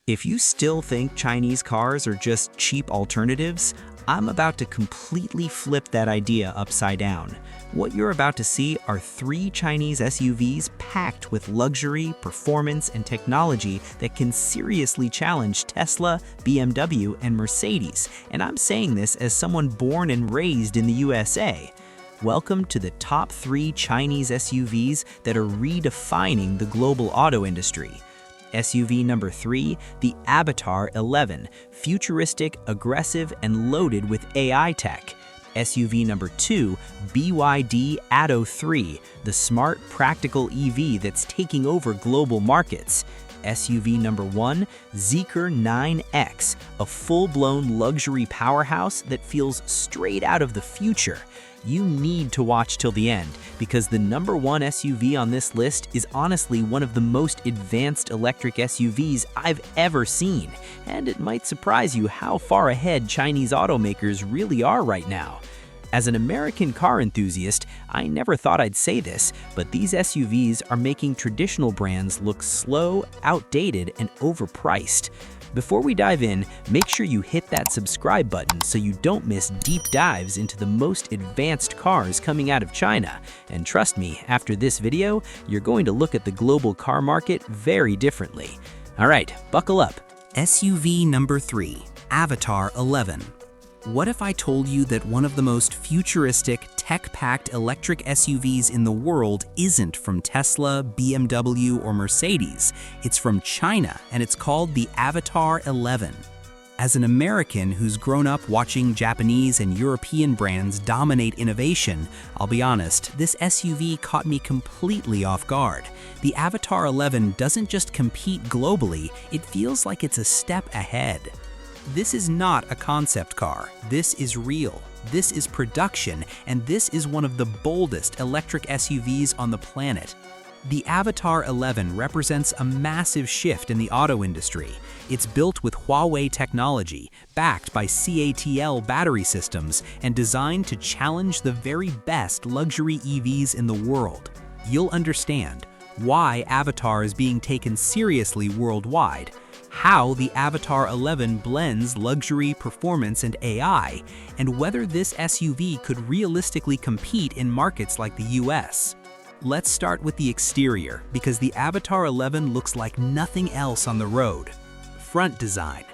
If you still think Chinese cars are just cheap alternatives, I'm about to completely flip that idea upside down. What you're about to see are 3 Chinese SUVs packed with luxury, performance, and technology that can seriously challenge Tesla, BMW, and Mercedes. And I'm saying this as someone born and raised in the USA. Welcome to the top 3 Chinese SUVs that are redefining the global auto industry. SUV number 3, the AVATR 11, futuristic, aggressive, and loaded with AI tech. SUV number 2, BYD ATTO 3, the smart, practical EV that's taking over global markets. SUV number 1, ZEEKR 9X, a full-blown luxury powerhouse that feels straight out of the future. You need to watch till the end, because the number 1 SUV on this list is honestly one of the most advanced electric SUVs I've ever seen, and it might surprise you how far ahead Chinese automakers really are right now. As an American car enthusiast, I never thought I'd say this, but these SUVs are making traditional brands look slow, outdated, and overpriced. Before we dive in, make sure you hit that subscribe button so you don't miss deep dives into the most advanced cars coming out of China. And trust me, after this video, you're going to look at the global car market very differently. All right, buckle up. SUV number 3, AVATR 11. What if I told you that one of the most futuristic, tech-packed electric SUVs in the world isn't from Tesla, BMW, or Mercedes? It's from China, and it's called the AVATR 11. As an American who's grown up watching Japanese and European brands dominate innovation, I'll be honest, this SUV caught me completely off guard. The AVATR 11 doesn't just compete globally, it feels like it's a step ahead. This is not a concept car. This is real. This is production, and this is one of the boldest electric SUVs on the planet. The AVATR 11 represents a massive shift in the auto industry. It's built with Huawei technology, backed by CATL battery systems, and designed to challenge the very best luxury EVs in the world. You'll understand why AVATR is being taken seriously worldwide, how the AVATR 11 blends luxury, performance, and AI, and whether this SUV could realistically compete in markets like the US. Let's start with the exterior, because the AVATR 11 looks like nothing else on the road. Front design.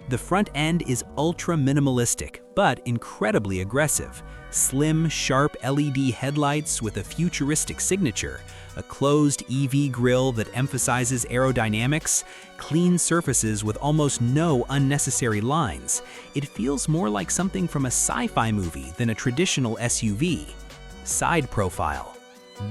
The front end is ultra-minimalistic, but incredibly aggressive. Slim, sharp LED headlights with a futuristic signature, a closed EV grille that emphasizes aerodynamics, clean surfaces with almost no unnecessary lines. It feels more like something from a sci-fi movie than a traditional SUV. Side profile.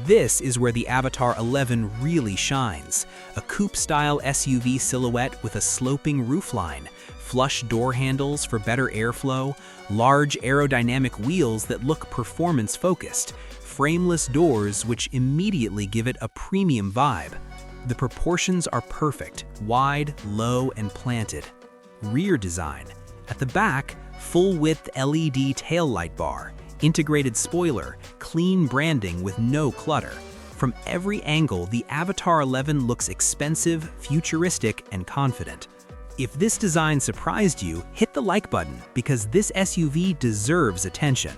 This is where the AVATR 11 really shines. A coupe-style SUV silhouette with a sloping roofline, flush door handles for better airflow, large aerodynamic wheels that look performance-focused, frameless doors which immediately give it a premium vibe. The proportions are perfect, wide, low, and planted. Rear design. At the back, full-width LED taillight bar, integrated spoiler, clean branding with no clutter. From every angle, the AVATR 11 looks expensive, futuristic, and confident. If this design surprised you, hit the like button, because this SUV deserves attention.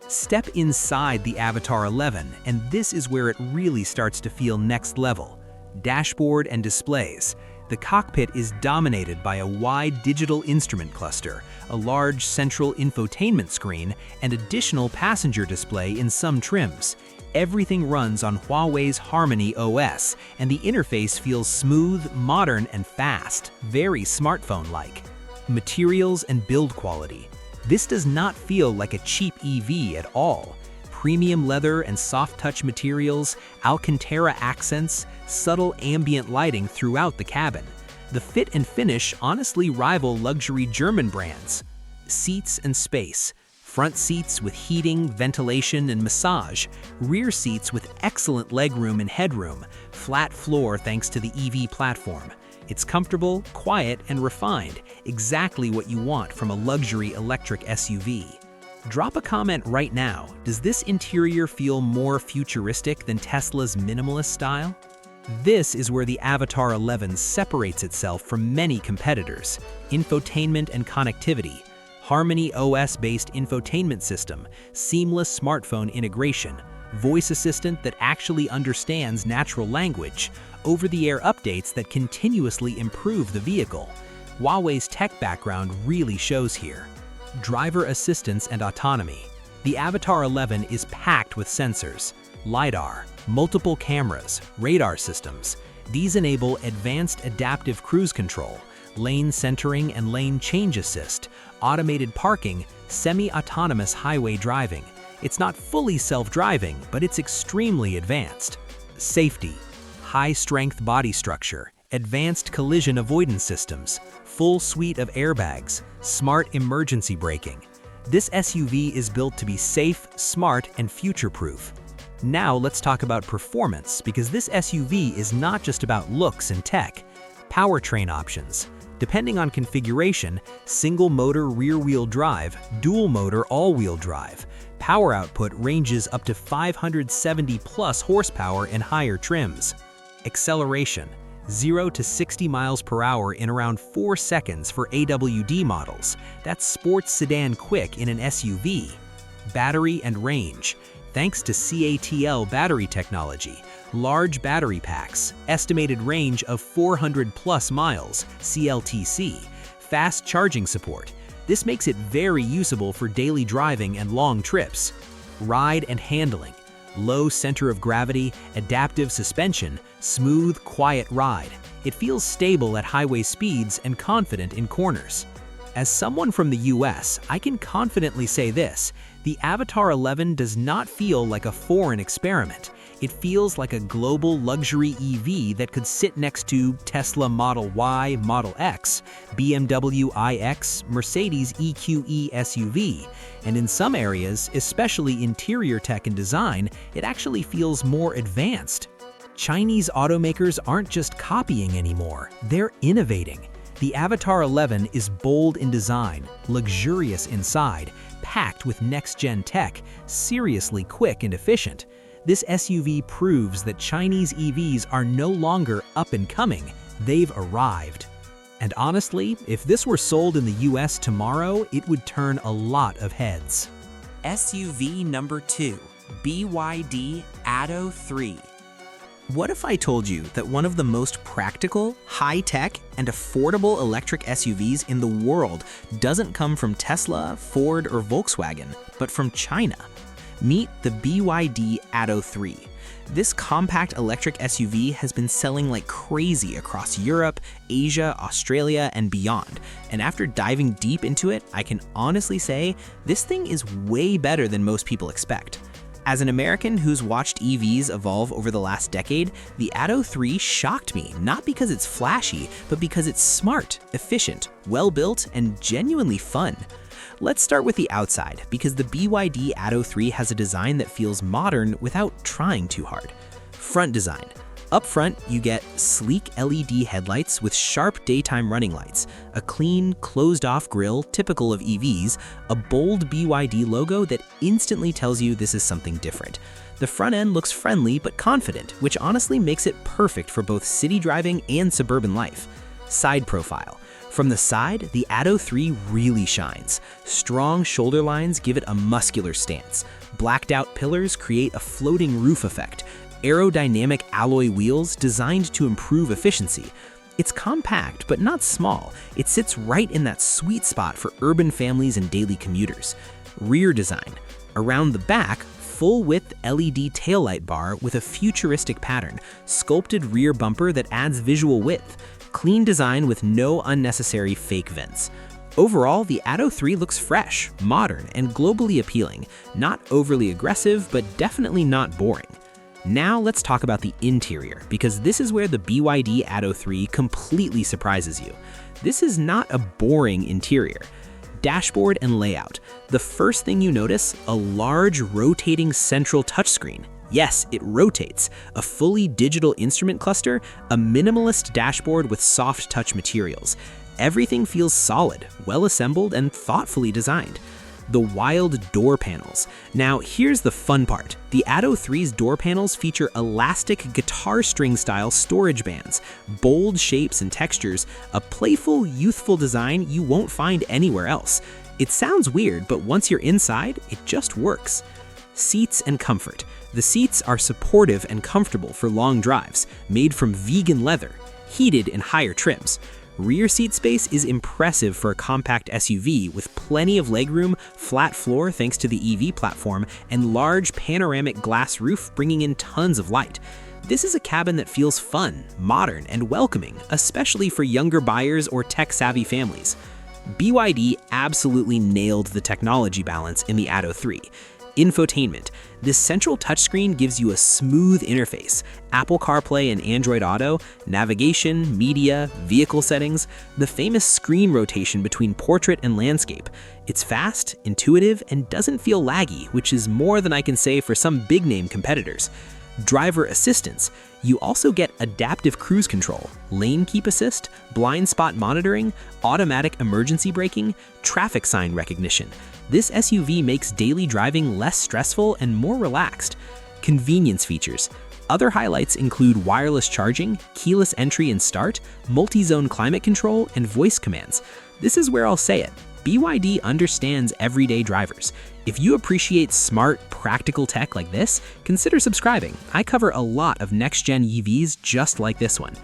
Step inside the AVATR 11, and this is where it really starts to feel next level. Dashboard and displays. The cockpit is dominated by a wide digital instrument cluster, a large central infotainment screen, and additional passenger display in some trims. Everything runs on Huawei's Harmony OS, and the interface feels smooth, modern, and fast, very smartphone-like. Materials and build quality. This does not feel like a cheap EV at all. Premium leather and soft-touch materials, Alcantara accents, subtle ambient lighting throughout the cabin. The fit and finish honestly rival luxury German brands. Seats and space. Front seats with heating, ventilation, and massage. Rear seats with excellent legroom and headroom. Flat floor thanks to the EV platform. It's comfortable, quiet, and refined, exactly what you want from a luxury electric SUV. Drop a comment right now. Does this interior feel more futuristic than Tesla's minimalist style? This is where the AVATR 11 separates itself from many competitors. Infotainment and connectivity, Harmony OS-based infotainment system, seamless smartphone integration, voice assistant that actually understands natural language, over-the-air updates that continuously improve the vehicle. Huawei's tech background really shows here. Driver assistance and autonomy. The AVATR 11 is packed with sensors, LiDAR, multiple cameras, radar systems. These enable advanced adaptive cruise control, lane centering and lane change assist, automated parking, semi-autonomous highway driving. It's not fully self-driving, but it's extremely advanced. Safety, high-strength body structure, advanced collision avoidance systems, full suite of airbags, smart emergency braking. This SUV is built to be safe, smart, and future-proof. Now let's talk about performance, because this SUV is not just about looks and tech. Powertrain options. Depending on configuration, single-motor rear-wheel drive, dual-motor all-wheel drive. Power output ranges up to 570+ horsepower in higher trims. Acceleration. 0 to 60 miles per hour in around 4 seconds for AWD models. That's sports sedan quick in an SUV. Battery and range. Thanks to CATL battery technology, large battery packs, estimated range of 400+ miles, CLTC, fast charging support. This makes it very usable for daily driving and long trips. Ride and handling. Low center of gravity, adaptive suspension, smooth, quiet ride. It feels stable at highway speeds and confident in corners. As someone from the US, I can confidently say this: the AVATR 11 does not feel like a foreign experiment. It feels like a global luxury EV that could sit next to Tesla Model Y, Model X, BMW iX, Mercedes EQE SUV, and in some areas, especially interior tech and design, it actually feels more advanced. Chinese automakers aren't just copying anymore, they're innovating. The AVATR 11 is bold in design, luxurious inside, packed with next-gen tech, seriously quick and efficient. This SUV proves that Chinese EVs are no longer up and coming, they've arrived. And honestly, if this were sold in the US tomorrow, it would turn a lot of heads. SUV number 2, BYD ATTO 3. What if I told you that one of the most practical, high-tech, and affordable electric SUVs in the world doesn't come from Tesla, Ford, or Volkswagen, but from China? Meet the BYD ATTO 3. This compact electric SUV has been selling like crazy across Europe, Asia, Australia, and beyond. And after diving deep into it, I can honestly say this thing is way better than most people expect. As an American who's watched EVs evolve over the last decade, the ATTO 3 shocked me, not because it's flashy, but because it's smart, efficient, well-built, and genuinely fun. Let's start with the outside, because the BYD ATTO 3 has a design that feels modern without trying too hard. Front design. Up front, you get sleek LED headlights with sharp daytime running lights, a clean, closed-off grille typical of EVs, a bold BYD logo that instantly tells you this is something different. The front end looks friendly but confident, which honestly makes it perfect for both city driving and suburban life. Side profile. From the side, the ATTO 3 really shines. Strong shoulder lines give it a muscular stance. Blacked-out pillars create a floating roof effect. Aerodynamic alloy wheels designed to improve efficiency. It's compact, but not small. It sits right in that sweet spot for urban families and daily commuters. Rear design. Around the back, full-width LED taillight bar with a futuristic pattern, sculpted rear bumper that adds visual width, clean design with no unnecessary fake vents. Overall, the ATTO 3 looks fresh, modern, and globally appealing. Not overly aggressive, but definitely not boring. Now let's talk about the interior, because this is where the BYD ATTO 3 completely surprises you. This is not a boring interior. Dashboard and layout. The first thing you notice, a large rotating central touchscreen. Yes, it rotates. A fully digital instrument cluster, a minimalist dashboard with soft touch materials. Everything feels solid, well assembled, and thoughtfully designed. the wild door panels. Now, here's the fun part. The ATTO 3's door panels feature elastic guitar string style storage bands, bold shapes and textures, a playful, youthful design you won't find anywhere else. It sounds weird, but once you're inside, it just works. Seats and comfort. The seats are supportive and comfortable for long drives, made from vegan leather, heated in higher trims. Rear seat space is impressive for a compact SUV with plenty of legroom, flat floor thanks to the EV platform, and large panoramic glass roof bringing in tons of light. This is a cabin that feels fun, modern, and welcoming, especially for younger buyers or tech-savvy families. BYD absolutely nailed the technology balance in the ATTO 3. Infotainment. This central touchscreen gives you a smooth interface, Apple CarPlay and Android Auto, navigation, media, vehicle settings, the famous screen rotation between portrait and landscape. It's fast, intuitive, and doesn't feel laggy, which is more than I can say for some big-name competitors. Driver assistance. You also get adaptive cruise control, lane keep assist, blind spot monitoring, automatic emergency braking, traffic sign recognition. This SUV makes daily driving less stressful and more relaxed. Convenience features. Other highlights include wireless charging, keyless entry and start, multi-zone climate control, and voice commands. This is where I'll say it. BYD understands everyday drivers. If you appreciate smart, practical tech like this, consider subscribing. I cover a lot of next-gen EVs just like this one.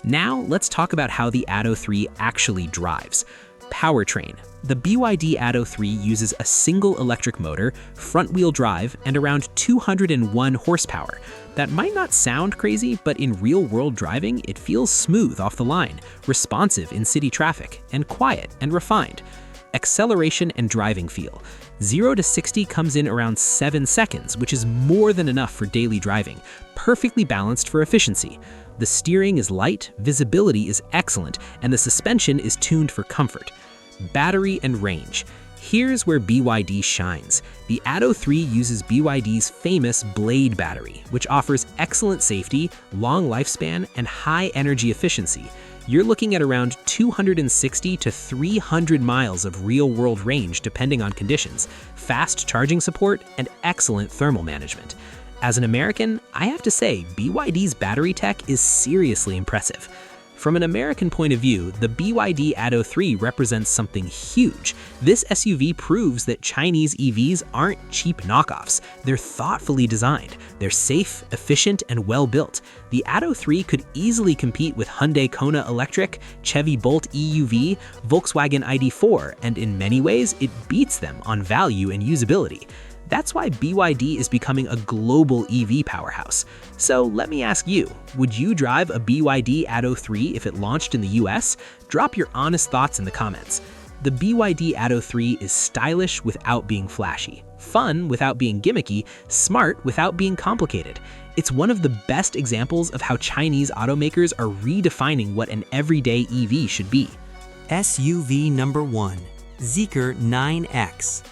Now, let's talk about how the ATTO 3 actually drives. Powertrain. The BYD ATTO 3 uses a single electric motor, front-wheel drive, and around 201 horsepower. That might not sound crazy, but in real-world driving, it feels smooth off the line, responsive in city traffic, and quiet and refined. Acceleration and driving feel. 0 to 60 comes in around 7 seconds, which is more than enough for daily driving, perfectly balanced for efficiency. The steering is light, visibility is excellent, and the suspension is tuned for comfort. Battery and range. Here's where BYD shines. The ATTO 3 uses BYD's famous Blade battery, which offers excellent safety, long lifespan, and high energy efficiency. You're looking at around 260 to 300 miles of real-world range depending on conditions, fast charging support, and excellent thermal management. As an American, I have to say BYD's battery tech is seriously impressive. From an American point of view, the BYD ATTO 3 represents something huge. This SUV proves that Chinese EVs aren't cheap knockoffs. They're thoughtfully designed. They're safe, efficient, and well-built. The ATTO 3 could easily compete with Hyundai Kona Electric, Chevy Bolt EUV, Volkswagen ID.4, and in many ways, it beats them on value and usability. That's why BYD is becoming a global EV powerhouse. So let me ask you, would you drive a BYD ATTO 3 if it launched in the US? Drop your honest thoughts in the comments. The BYD ATTO 3 is stylish without being flashy, fun without being gimmicky, smart without being complicated. It's one of the best examples of how Chinese automakers are redefining what an everyday EV should be. SUV number 1, ZEEKR 9X.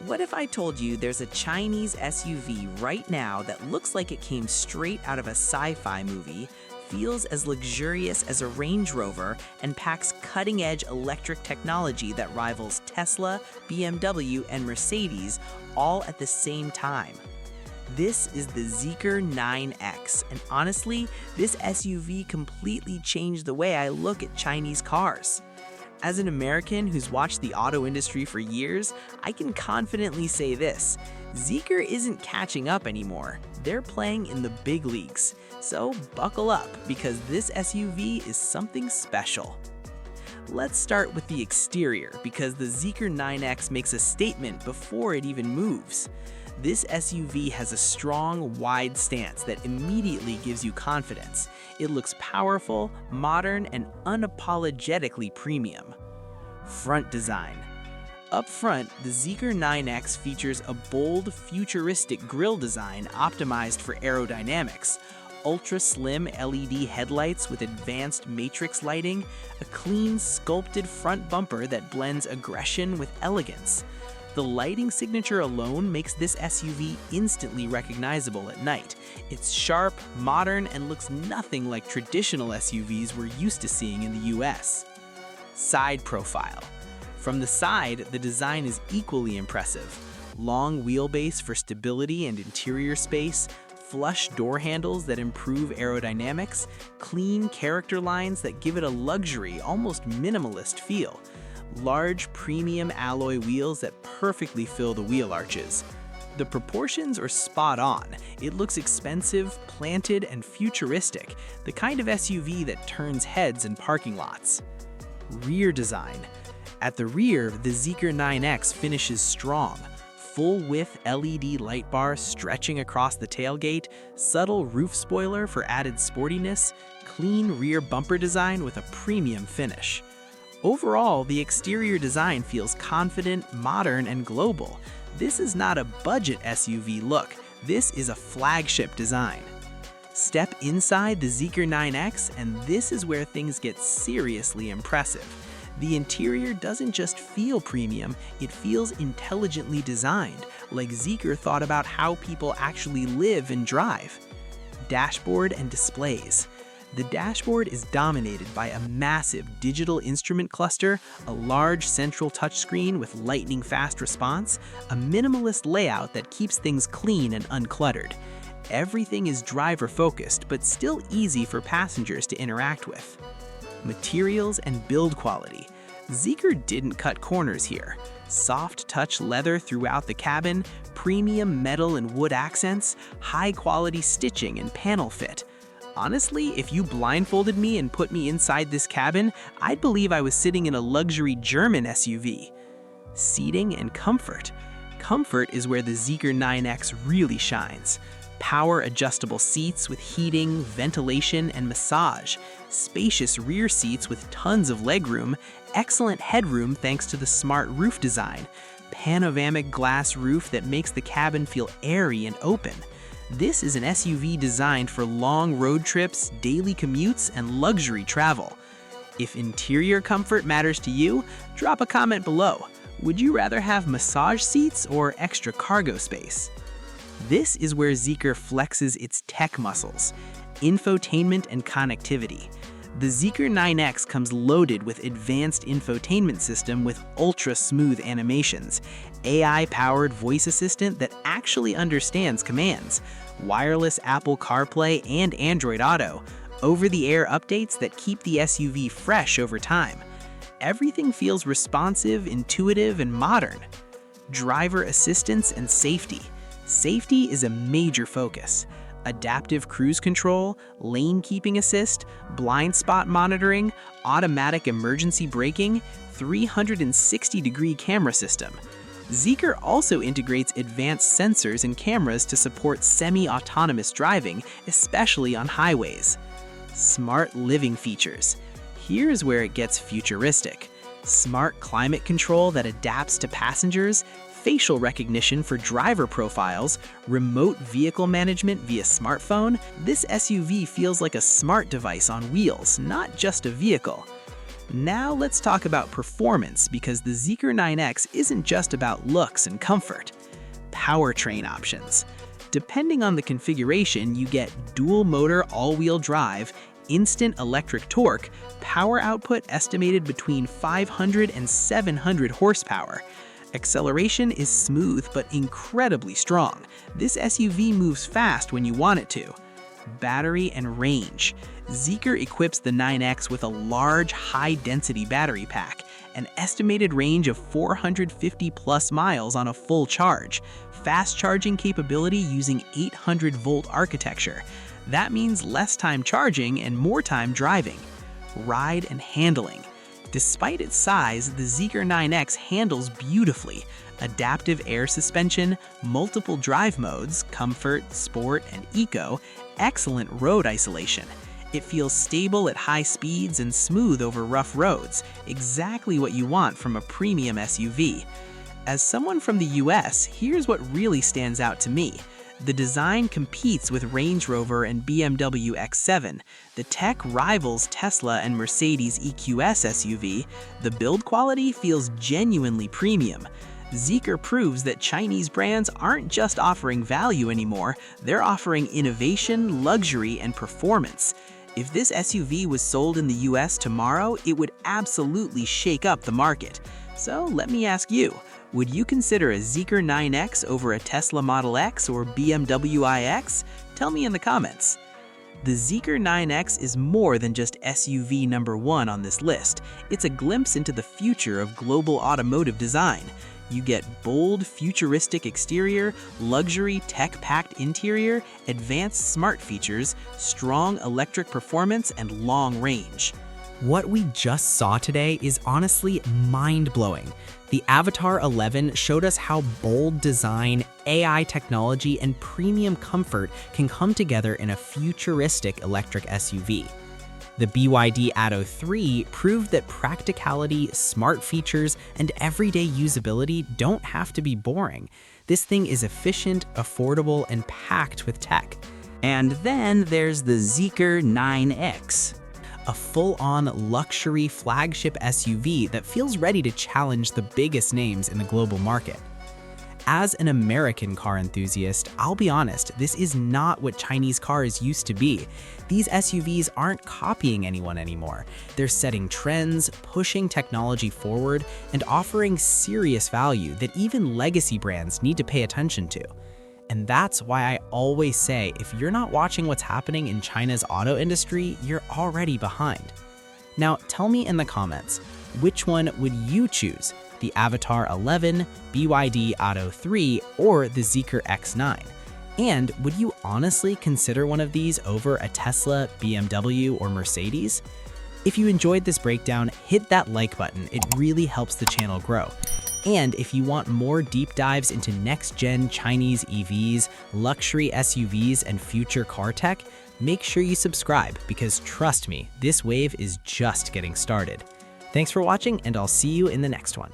What if I told you there's a Chinese SUV right now that looks like it came straight out of a sci-fi movie, feels as luxurious as a Range Rover, and packs cutting-edge electric technology that rivals Tesla, BMW, and Mercedes all at the same time? This is the ZEEKR 9X, and honestly, this SUV completely changed the way I look at Chinese cars. As an American who's watched the auto industry for years, I can confidently say this: ZEEKR isn't catching up anymore. They're playing in the big leagues. So buckle up, because this SUV is something special. Let's start with the exterior, because the ZEEKR 9X makes a statement before it even moves. This SUV has a strong, wide stance that immediately gives you confidence. It looks powerful, modern, and unapologetically premium. Front design. Up front, the ZEEKR 9X features a bold, futuristic grille design optimized for aerodynamics, ultra-slim LED headlights with advanced matrix lighting, a clean, sculpted front bumper that blends aggression with elegance. The lighting signature alone makes this SUV instantly recognizable at night. It's sharp, modern, and looks nothing like traditional SUVs we're used to seeing in the US. Side profile. From the side, the design is equally impressive. Long wheelbase for stability and interior space, flush door handles that improve aerodynamics, clean character lines that give it a luxury, almost minimalist feel, large premium alloy wheels that perfectly fill the wheel arches. The proportions are spot on. It looks expensive, planted, and futuristic, the kind of SUV that turns heads in parking lots. Rear design. At the rear, the ZEEKR 9X finishes strong. Full-width LED light bar stretching across the tailgate, subtle roof spoiler for added sportiness, clean rear bumper design with a premium finish. Overall, the exterior design feels confident, modern, and global. This is not a budget SUV look. This is a flagship design. Step inside the ZEEKR 9X, and this is where things get seriously impressive. The interior doesn't just feel premium, it feels intelligently designed, like ZEEKR thought about how people actually live and drive. Dashboard and displays. The dashboard is dominated by a massive digital instrument cluster, a large central touchscreen with lightning-fast response, a minimalist layout that keeps things clean and uncluttered. Everything is driver-focused, but still easy for passengers to interact with. Materials and build quality. ZEEKR didn't cut corners here. Soft touch leather throughout the cabin, premium metal and wood accents, high-quality stitching and panel fit. Honestly, if you blindfolded me and put me inside this cabin, I'd believe I was sitting in a luxury German SUV. Seating and comfort. Comfort is where the ZEEKR 9X really shines. Power adjustable seats with heating, ventilation, and massage. Spacious rear seats with tons of legroom. Excellent headroom thanks to the smart roof design. Panoramic glass roof that makes the cabin feel airy and open. This is an SUV designed for long road trips, daily commutes, and luxury travel. If interior comfort matters to you, drop a comment below. Would you rather have massage seats or extra cargo space? This is where ZEEKR flexes its tech muscles, infotainment and connectivity. The ZEEKR 9X comes loaded with advanced infotainment system with ultra-smooth animations, AI-powered voice assistant that actually understands commands, wireless Apple CarPlay and Android Auto, over-the-air updates that keep the SUV fresh over time. Everything feels responsive, intuitive, and modern. Driver assistance and safety. Safety is a major focus. Adaptive cruise control, lane keeping assist, blind spot monitoring, automatic emergency braking, 360-degree camera system. ZEEKR also integrates advanced sensors and cameras to support semi-autonomous driving, especially on highways. Smart living features. Here's where it gets futuristic. Smart climate control that adapts to passengers, facial recognition for driver profiles, remote vehicle management via smartphone. This SUV feels like a smart device on wheels, not just a vehicle. Now let's talk about performance, because the ZEEKR 9X isn't just about looks and comfort. Powertrain options. Depending on the configuration, you get dual motor all-wheel drive, instant electric torque, power output estimated between 500 and 700 horsepower. Acceleration is smooth but incredibly strong. This SUV moves fast when you want it to. Battery and range. ZEEKR equips the 9X with a large, high-density battery pack, an estimated range of 450-plus miles on a full charge, fast charging capability using 800-volt architecture. That means less time charging and more time driving. Ride and handling. Despite its size, the ZEEKR 9X handles beautifully. Adaptive air suspension, multiple drive modes, comfort, sport, and eco, excellent road isolation. It feels stable at high speeds and smooth over rough roads, exactly what you want from a premium SUV. As someone from the US, here's what really stands out to me. The design competes with Range Rover and BMW X7. The tech rivals Tesla and Mercedes EQS SUV. The build quality feels genuinely premium. ZEEKR proves that Chinese brands aren't just offering value anymore, they're offering innovation, luxury, and performance. If this SUV was sold in the US tomorrow, it would absolutely shake up the market. So let me ask you, would you consider a ZEEKR 9X over a Tesla Model X or BMW iX? Tell me in the comments. The ZEEKR 9X is more than just SUV number 1 on this list. It's a glimpse into the future of global automotive design. You get bold, futuristic exterior, luxury, tech-packed interior, advanced smart features, strong electric performance, and long range. What we just saw today is honestly mind-blowing. The AVATR 11 showed us how bold design, AI technology, and premium comfort can come together in a futuristic electric SUV. The BYD ATTO 3 proved that practicality, smart features, and everyday usability don't have to be boring. This thing is efficient, affordable, and packed with tech. And then there's the ZEEKR 9X, a full-on luxury flagship SUV that feels ready to challenge the biggest names in the global market. As an American car enthusiast, I'll be honest, this is not what Chinese cars used to be. These SUVs aren't copying anyone anymore. They're setting trends, pushing technology forward, and offering serious value that even legacy brands need to pay attention to. And that's why I always say, if you're not watching what's happening in China's auto industry, you're already behind. Now, tell me in the comments, which one would you choose? The AVATR 11, BYD ATTO 3, or the ZEEKR X9? And would you honestly consider one of these over a Tesla, BMW, or Mercedes? If you enjoyed this breakdown, hit that like button. It really helps the channel grow. And if you want more deep dives into next-gen Chinese EVs, luxury SUVs, and future car tech, make sure you subscribe because trust me, this wave is just getting started. Thanks for watching, and I'll see you in the next one.